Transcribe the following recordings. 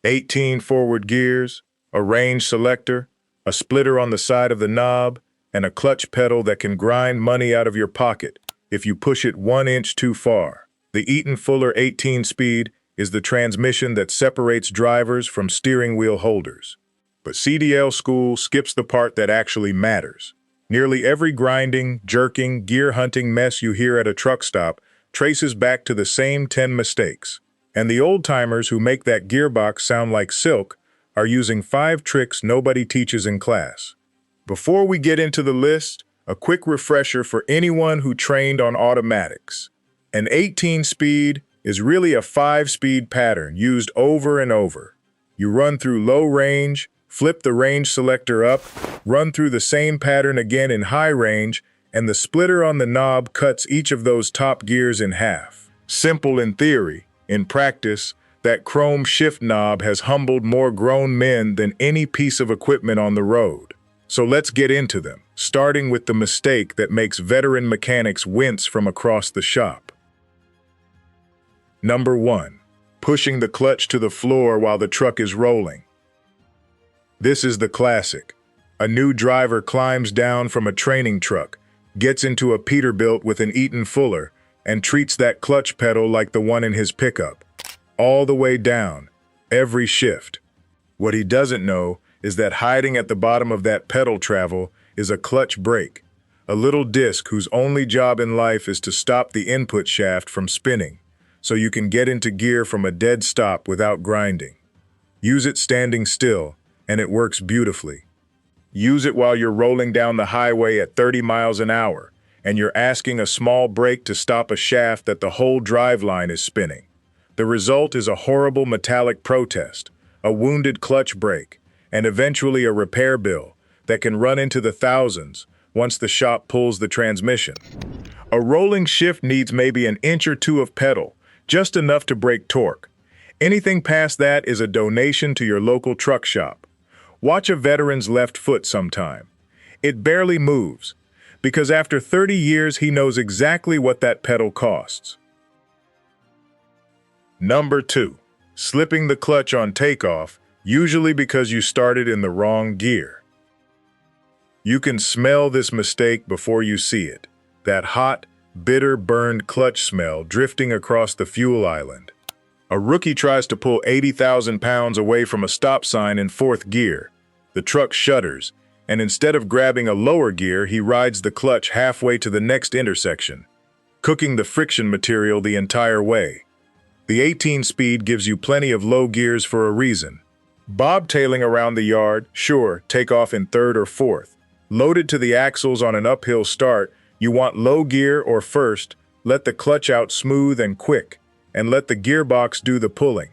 18 forward gears, a range selector, a splitter on the side of the knob, and a clutch pedal that can grind money out of your pocket if you push it 1 inch too far. The Eaton Fuller 18-speed is the transmission that separates drivers from steering wheel holders. But CDL school skips the part that actually matters. Nearly every grinding, jerking, gear hunting mess you hear at a truck stop traces back to the same 10 mistakes. And the old-timers who make that gearbox sound like silk are using 5 tricks nobody teaches in class. Before we get into the list, a quick refresher for anyone who trained on automatics. An 18-speed is really a 5-speed pattern used over and over. You run through low range, flip the range selector up, run through the same pattern again in high range, and the splitter on the knob cuts each of those top gears in half. Simple in theory. In practice, that chrome shift knob has humbled more grown men than any piece of equipment on the road. So let's get into them, starting with the mistake that makes veteran mechanics wince from across the shop. Number 1. Pushing the clutch to the floor while the truck is rolling. This is the classic. A new driver climbs down from a training truck, gets into a Peterbilt with an Eaton Fuller, and treats that clutch pedal like the one in his pickup. All the way down, every shift. What he doesn't know is that hiding at the bottom of that pedal travel is a clutch brake, a little disc whose only job in life is to stop the input shaft from spinning, so you can get into gear from a dead stop without grinding. Use it standing still, and it works beautifully. Use it while you're rolling down the highway at 30 miles an hour, and you're asking a small brake to stop a shaft that the whole driveline is spinning. The result is a horrible metallic protest, a wounded clutch brake, and eventually a repair bill that can run into the thousands once the shop pulls the transmission. A rolling shift needs maybe an inch or two of pedal, just enough to break torque. Anything past that is a donation to your local truck shop. Watch a veteran's left foot sometime. It barely moves, because after 30 years he knows exactly what that pedal costs. Number 2. Slipping the clutch on takeoff, usually because you started in the wrong gear. You can smell this mistake before you see it. That hot, bitter, burned clutch smell drifting across the fuel island. A rookie tries to pull 80,000 pounds away from a stop sign in 4th gear. The truck shudders, and instead of grabbing a lower gear, he rides the clutch halfway to the next intersection, cooking the friction material the entire way. The 18-speed gives you plenty of low gears for a reason. Bobtailing around the yard, sure, take off in 3rd or 4th. Loaded to the axles on an uphill start, you want low gear or 1st, let the clutch out smooth and quick, and let the gearbox do the pulling.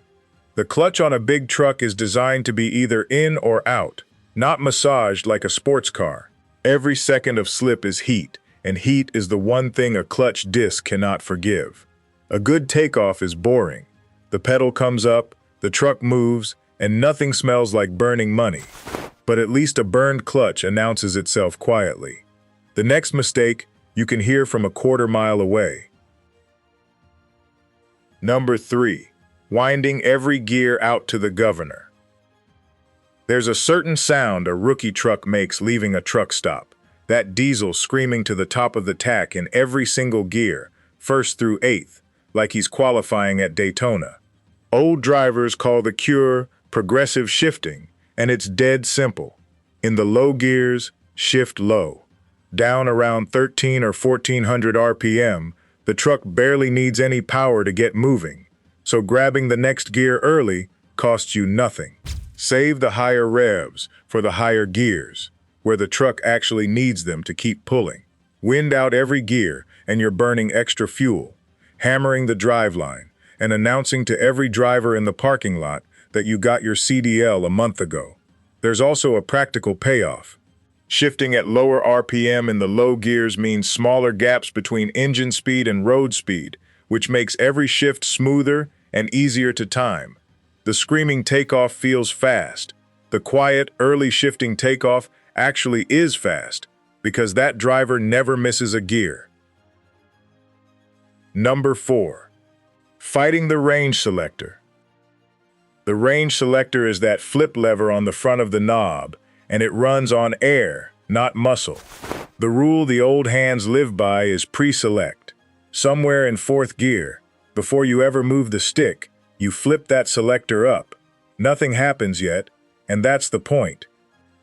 The clutch on a big truck is designed to be either in or out, not massaged like a sports car. Every second of slip is heat, and heat is the one thing a clutch disc cannot forgive. A good takeoff is boring. The pedal comes up, the truck moves, and nothing smells like burning money. But at least a burned clutch announces itself quietly. The next mistake you can hear from a quarter mile away. Number 3. Winding every gear out to the governor. There's a certain sound a rookie truck makes leaving a truck stop. That diesel screaming to the top of the tack in every single gear, 1st through 8th, like he's qualifying at Daytona. Old drivers call the cure progressive shifting, and it's dead simple. In the low gears, shift low. Down around 13 or 1400 RPM, the truck barely needs any power to get moving, so grabbing the next gear early costs you nothing. Save the higher revs for the higher gears, where the truck actually needs them to keep pulling. Wind out every gear, and you're burning extra fuel, hammering the driveline, and announcing to every driver in the parking lot that you got your CDL a month ago. There's also a practical payoff. Shifting at lower RPM in the low gears means smaller gaps between engine speed and road speed, which makes every shift smoother and easier to time. The screaming takeoff feels fast. The quiet, early shifting takeoff actually is fast, because that driver never misses a gear. Number 4. Fighting the range selector. The range selector is that flip lever on the front of the knob, and it runs on air, not muscle. The rule the old hands live by is pre-select. Somewhere in fourth gear, before you ever move the stick, you flip that selector up. Nothing happens yet, and that's the point.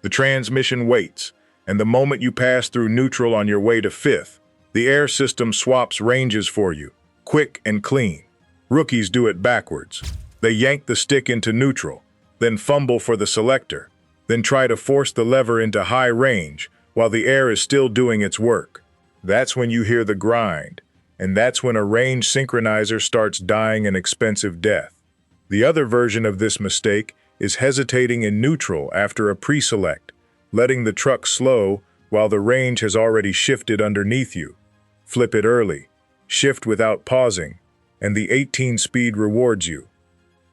The transmission waits, and the moment you pass through neutral on your way to fifth, the air system swaps ranges for you, quick and clean. Rookies do it backwards. They yank the stick into neutral, then fumble for the selector, then try to force the lever into high range while the air is still doing its work. That's when you hear the grind, and that's when a range synchronizer starts dying an expensive death. The other version of this mistake is hesitating in neutral after a pre-select, letting the truck slow while the range has already shifted underneath you. Flip it early, shift without pausing, and the 18-speed rewards you.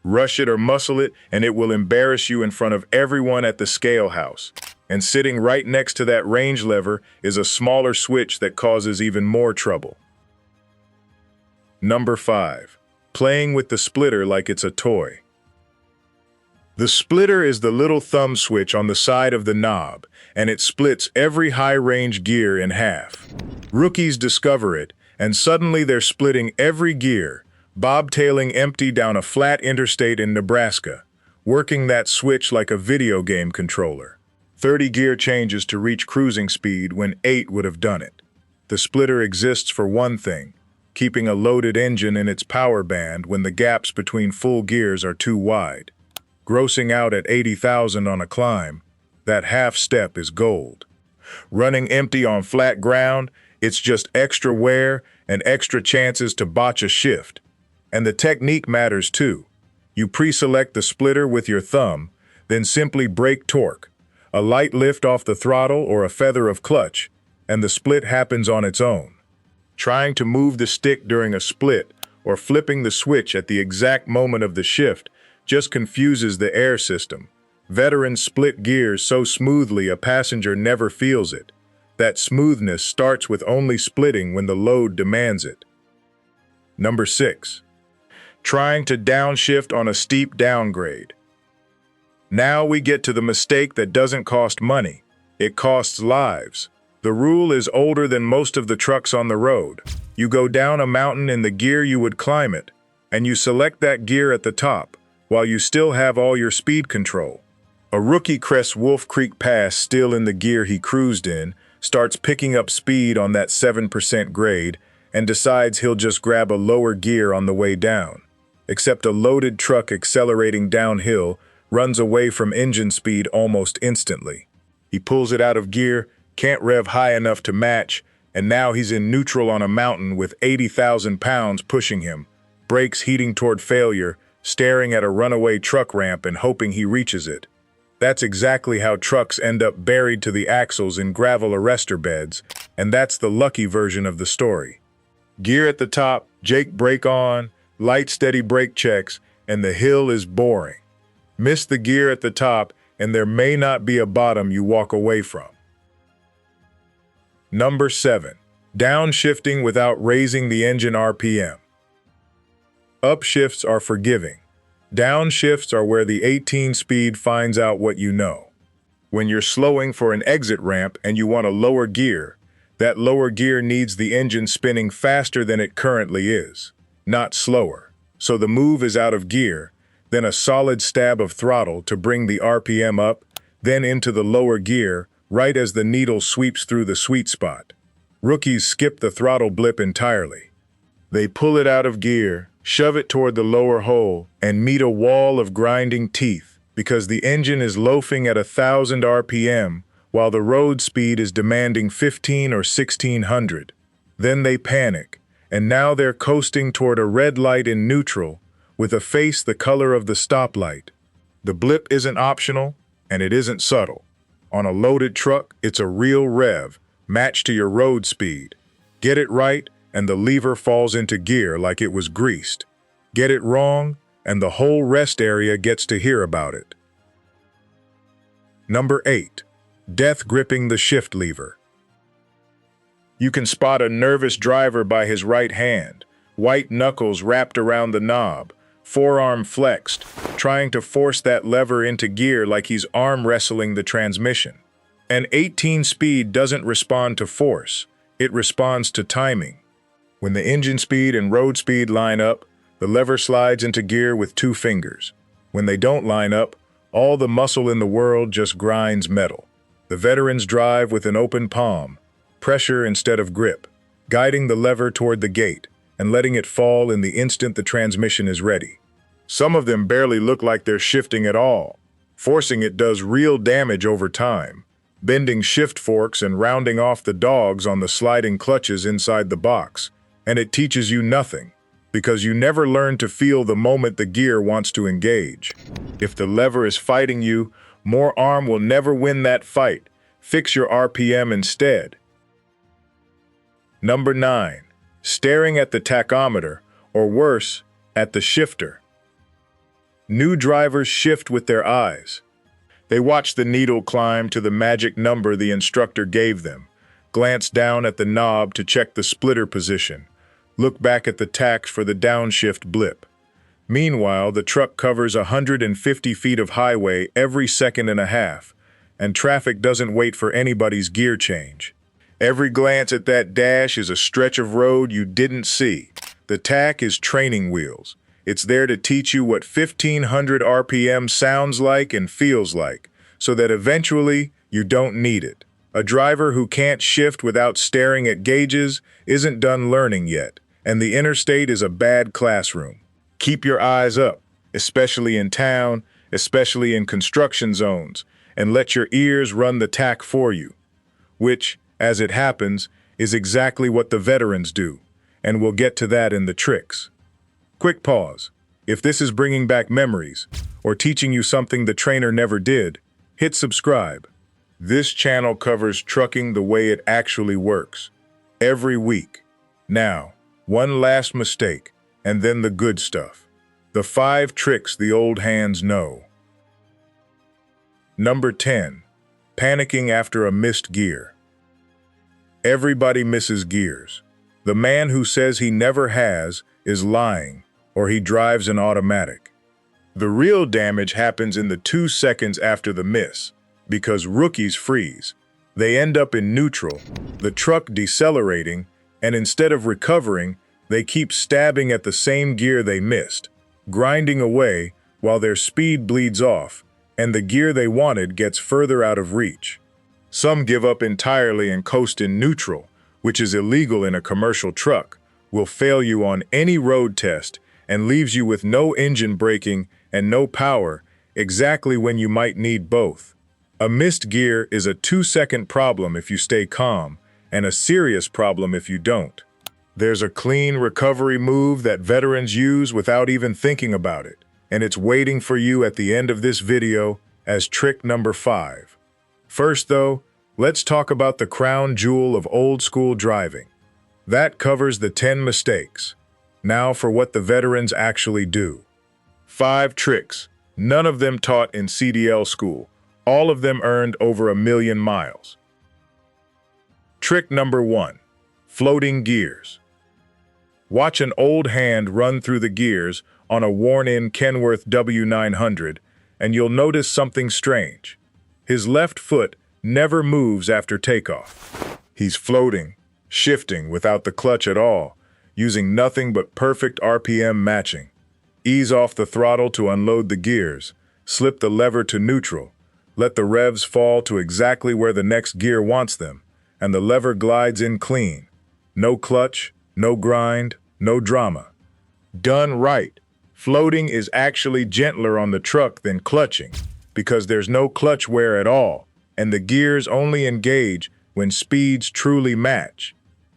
Rush it or muscle it, and it will embarrass you in front of everyone at the scale house. And sitting right next to that range lever is a smaller switch that causes even more trouble. Number 5. Playing with the splitter like it's a toy. The splitter is the little thumb switch on the side of the knob, and it splits every high-range gear in half. Rookies discover it, and suddenly they're splitting every gear, bobtailing empty down a flat interstate in Nebraska, working that switch like a video game controller. 30 gear changes to reach cruising speed when 8 would have done it. The splitter exists for one thing, keeping a loaded engine in its power band when the gaps between full gears are too wide. Grossing out at 80,000 on a climb, that half step is gold. Running empty on flat ground, it's just extra wear and extra chances to botch a shift. And the technique matters too. You pre-select the splitter with your thumb, then simply brake torque, a light lift off the throttle or a feather of clutch, and the split happens on its own. Trying to move the stick during a split or flipping the switch at the exact moment of the shift just confuses the air system. Veterans split gears so smoothly a passenger never feels it. That smoothness starts with only splitting when the load demands it. Number 6. Trying to downshift on a steep downgrade. Now we get to the mistake that doesn't cost money. It costs lives. The rule is older than most of the trucks on the road. You go down a mountain in the gear you would climb it, and you select that gear at the top, while you still have all your speed control. A rookie crests Wolf Creek Pass still in the gear he cruised in, starts picking up speed on that 7% grade, and decides he'll just grab a lower gear on the way down. Except a loaded truck accelerating downhill runs away from engine speed almost instantly. He pulls it out of gear, can't rev high enough to match, and now he's in neutral on a mountain with 80,000 pounds pushing him, brakes heating toward failure, staring at a runaway truck ramp and hoping he reaches it. That's exactly how trucks end up buried to the axles in gravel arrestor beds, and that's the lucky version of the story. Gear at the top, Jake brake on, light steady brake checks, and the hill is boring. Miss the gear at the top, and there may not be a bottom you walk away from. Number 7. Downshifting without raising the engine RPM. Upshifts are forgiving. Downshifts are where the 18-speed finds out what you know. When you're slowing for an exit ramp and you want a lower gear, that lower gear needs the engine spinning faster than it currently is, not slower. So the move is out of gear, then a solid stab of throttle to bring the RPM up, then into the lower gear, right as the needle sweeps through the sweet spot. Rookies skip the throttle blip entirely. They pull it out of gear, shove it toward the lower hole, and meet a wall of grinding teeth because the engine is loafing at 1,000 RPM while the road speed is demanding 15 or 1600. Then they panic, and now they're coasting toward a red light in neutral with a face the color of the stoplight. The blip isn't optional, and it isn't subtle. On a loaded truck, it's a real rev, matched to your road speed. Get it right, and the lever falls into gear like it was greased. Get it wrong, and the whole rest area gets to hear about it. Number 8. Death gripping the shift lever. You can spot a nervous driver by his right hand, white knuckles wrapped around the knob, forearm flexed, trying to force that lever into gear like he's arm wrestling the transmission. An 18 speed doesn't respond to force, it responds to timing. When the engine speed and road speed line up, the lever slides into gear with 2 fingers. When they don't line up, all the muscle in the world just grinds metal. The veterans drive with an open palm, pressure instead of grip, guiding the lever toward the gate and letting it fall in the instant the transmission is ready. Some of them barely look like they're shifting at all. Forcing it does real damage over time, bending shift forks and rounding off the dogs on the sliding clutches inside the box. And it teaches you nothing, because you never learn to feel the moment the gear wants to engage. If the lever is fighting you, more arm will never win that fight. Fix your RPM instead. Number 9. Staring at the tachometer, or worse, at the shifter. New drivers shift with their eyes. They watch the needle climb to the magic number the instructor gave them, glance down at the knob to check the splitter position, look back at the tach for the downshift blip. Meanwhile, the truck covers 150 feet of highway every second and a half, and traffic doesn't wait for anybody's gear change. Every glance at that dash is a stretch of road you didn't see. The tach is training wheels. It's there to teach you what 1500 RPM sounds like and feels like, so that eventually you don't need it. A driver who can't shift without staring at gauges isn't done learning yet, and the interstate is a bad classroom. Keep your eyes up, especially in town, especially in construction zones, and let your ears run the tach for you, which, as it happens, is exactly what the veterans do, and we'll get to that in the tricks. Quick pause. If this is bringing back memories, or teaching you something the trainer never did, hit subscribe. This channel covers trucking the way it actually works, every week. Now, one last mistake, and then the good stuff. The 5 tricks the old hands know. Number 10. Panicking after a missed gear. Everybody misses gears. The man who says he never has is lying, or he drives an automatic. The real damage happens in the 2 seconds after the miss, because rookies freeze. They end up in neutral, the truck decelerating, and instead of recovering, they keep stabbing at the same gear they missed, grinding away while their speed bleeds off, and the gear they wanted gets further out of reach. Some give up entirely and coast in neutral, which is illegal in a commercial truck, will fail you on any road test, and leaves you with no engine braking and no power, exactly when you might need both. A missed gear is a 2-second problem if you stay calm, and a serious problem if you don't. There's a clean recovery move that veterans use without even thinking about it, and it's waiting for you at the end of this video as trick number 5. First though, let's talk about the crown jewel of old school driving. That covers the 10 mistakes. Now for what the veterans actually do. 5 tricks, none of them taught in CDL school. All of them earned over 1 million miles. Trick number 1, floating gears. Watch an old hand run through the gears on a worn-in Kenworth W900, and you'll notice something strange. His left foot never moves after takeoff. He's floating, shifting without the clutch at all, using nothing but perfect RPM matching. Ease off the throttle to unload the gears, slip the lever to neutral, let the revs fall to exactly where the next gear wants them, and the lever glides in clean. No clutch, no grind, no drama. Done right. Floating is actually gentler on the truck than clutching, because there's no clutch wear at all, and the gears only engage when speeds truly match.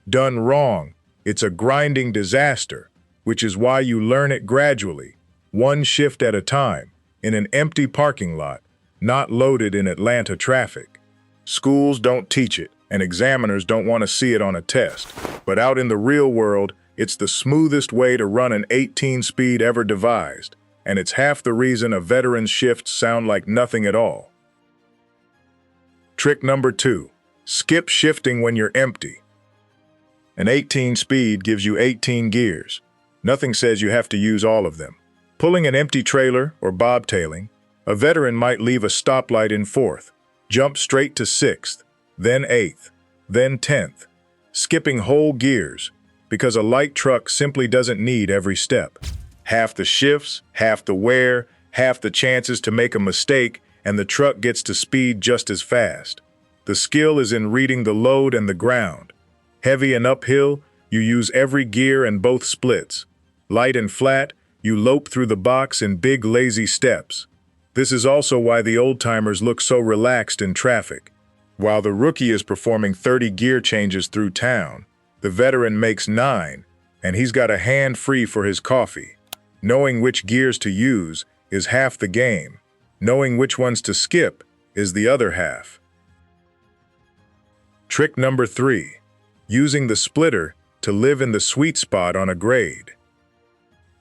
Done wrong, it's a grinding disaster, which is why you learn it gradually, one shift at a time, in an empty parking lot, not loaded in Atlanta traffic. Schools don't teach it, and examiners don't want to see it on a test, but out in the real world, it's the smoothest way to run an 18-speed ever devised, and it's half the reason a veteran's shifts sound like nothing at all. Trick number 2, skip shifting when you're empty. An 18 speed gives you 18 gears. Nothing says you have to use all of them. Pulling an empty trailer or bobtailing, a veteran might leave a stoplight in 4th, jump straight to 6th, then 8th, then 10th, skipping whole gears, because a light truck simply doesn't need every step. Half the shifts, half the wear, half the chances to make a mistake, and the truck gets to speed just as fast. The skill is in reading the load and the ground. Heavy and uphill, you use every gear and both splits. Light and flat, you lope through the box in big lazy steps. This is also why the old-timers look so relaxed in traffic. While the rookie is performing 30 gear changes through town, the veteran makes 9, and he's got a hand free for his coffee. Knowing which gears to use is half the game. Knowing which ones to skip is the other half. Trick number 3. Using the splitter to live in the sweet spot on a grade.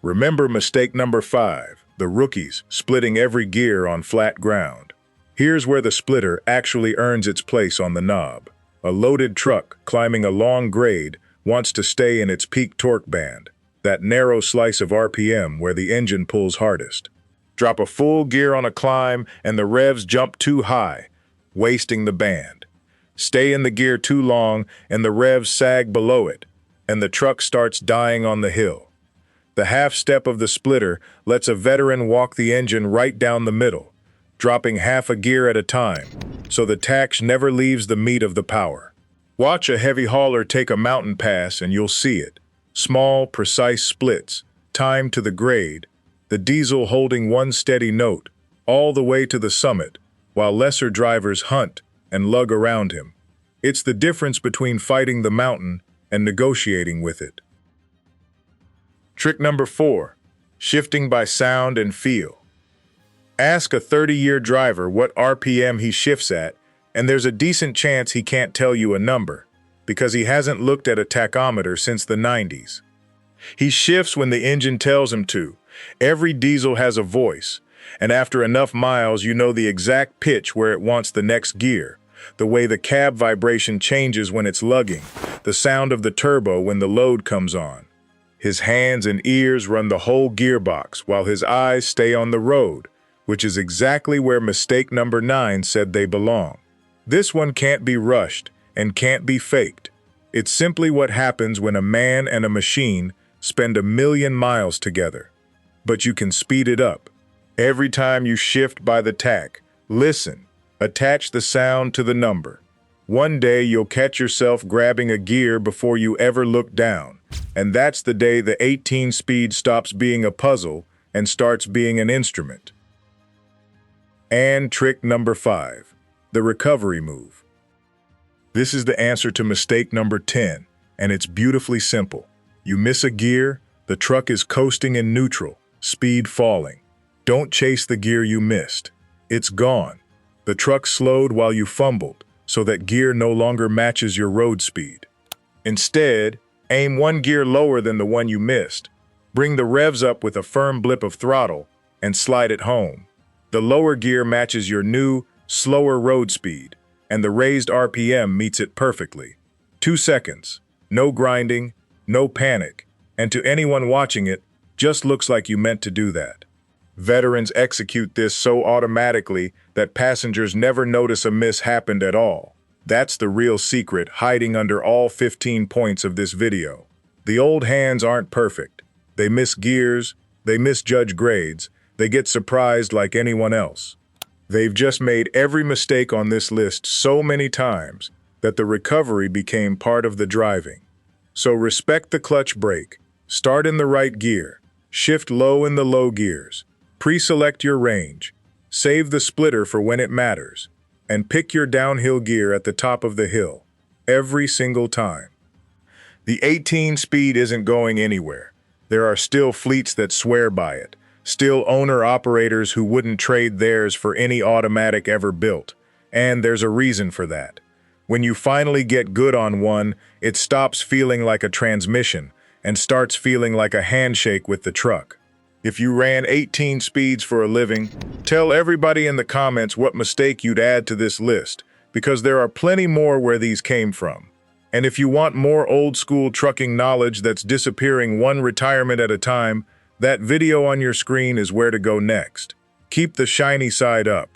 Remember mistake number 5, the rookies splitting every gear on flat ground. Here's where the splitter actually earns its place on the knob. A loaded truck climbing a long grade wants to stay in its peak torque band, that narrow slice of RPM where the engine pulls hardest. Drop a full gear on a climb and the revs jump too high, wasting the band. Stay in the gear too long and the revs sag below it, and the truck starts dying on the hill. The half step of the splitter lets a veteran walk the engine right down the middle, dropping half a gear at a time, so the tax never leaves the meat of the power. Watch a heavy hauler take a mountain pass and you'll see it. Small, precise splits, timed to the grade, the diesel holding one steady note, all the way to the summit, while lesser drivers hunt and lug around him. It's the difference between fighting the mountain and negotiating with it. Trick number 4, shifting by sound and feel. Ask a 30-year driver what RPM he shifts at, and there's a decent chance he can't tell you a number, because he hasn't looked at a tachometer since the 90s. He shifts when the engine tells him to. Every diesel has a voice, and after enough miles you know the exact pitch where it wants the next gear, the way the cab vibration changes when it's lugging, the sound of the turbo when the load comes on. His hands and ears run the whole gearbox while his eyes stay on the road, which is exactly where mistake number 9 said they belong. This one can't be rushed and can't be faked. It's simply what happens when a man and a machine spend 1,000,000 miles together. But you can speed it up. Every time you shift by the tack, listen, attach the sound to the number. One day you'll catch yourself grabbing a gear before you ever look down, and that's the day the 18 speed stops being a puzzle and starts being an instrument. And trick number 5, the recovery move. This is the answer to mistake number 10, and it's beautifully simple. You miss a gear, the truck is coasting in neutral, speed falling. Don't chase the gear you missed. It's gone. The truck slowed while you fumbled, so that gear no longer matches your road speed. Instead, aim one gear lower than the one you missed. Bring the revs up with a firm blip of throttle and slide it home. The lower gear matches your new, slower road speed, and the raised RPM meets it perfectly. 2 seconds, no grinding, no panic, and to anyone watching it, just looks like you meant to do that. Veterans execute this so automatically that passengers never notice a miss happened at all. That's the real secret hiding under all 15 points of this video. The old hands aren't perfect. They miss gears, they misjudge grades, they get surprised like anyone else. They've just made every mistake on this list so many times that the recovery became part of the driving. So respect the clutch brake, start in the right gear, shift low in the low gears, pre-select your range, save the splitter for when it matters, and pick your downhill gear at the top of the hill, every single time. The 18 speed isn't going anywhere. There are still fleets that swear by it, still owner-operators who wouldn't trade theirs for any automatic ever built, and there's a reason for that. When you finally get good on one, it stops feeling like a transmission and starts feeling like a handshake with the truck. If you ran 18 speeds for a living, tell everybody in the comments what mistake you'd add to this list, because there are plenty more where these came from. And if you want more old-school trucking knowledge that's disappearing one retirement at a time, That video on your screen is where to go next. Keep the shiny side up.